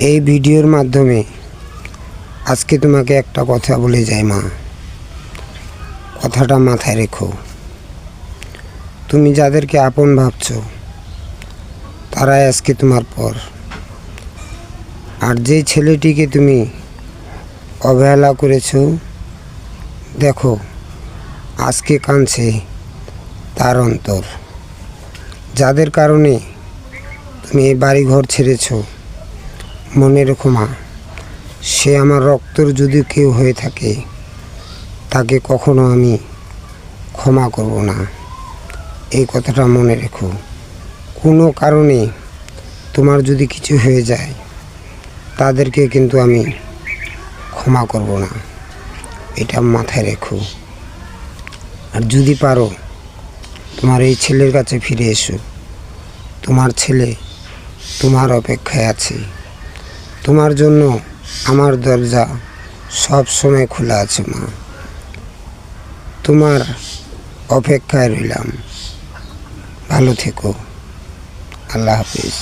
এই ভিডিওর মাধ্যমে আজকে তোমাকে একটা কথা বলে যাই মা, কথাটা মাথায় রেখো। তুমি যাদেরকে আপন ভাবছো তারাই আজকে তোমার পর। আর যেই ছেলেটিকে তুমি অবহেলা করেছো, দেখো আজকে কাঁদছে তার অন্তর। যাদের কারণে তুমি এই বাড়ি ঘর ছেড়েছো, মনে রেখো মা, সে আমার রক্তর যদি কেউ হয়ে থাকে তাকে কখনো আমি ক্ষমা করব না। এই কথাটা মনে রেখো। কোনো কারণে তোমার যদি কিছু হয়ে যায় তাদেরকে কিন্তু আমি ক্ষমা করব না, এটা মাথায় রেখো। আর যদি পারো তোমার এই ছেলের কাছে ফিরে এসো। তোমার ছেলে তোমার অপেক্ষায় আছে। তোমার জন্য আমার দরজা সব সময় খোলা আছে মা। তোমার অপেক্ষায় রইলাম। ভালো থেকো। আল্লাহ হাফিজ।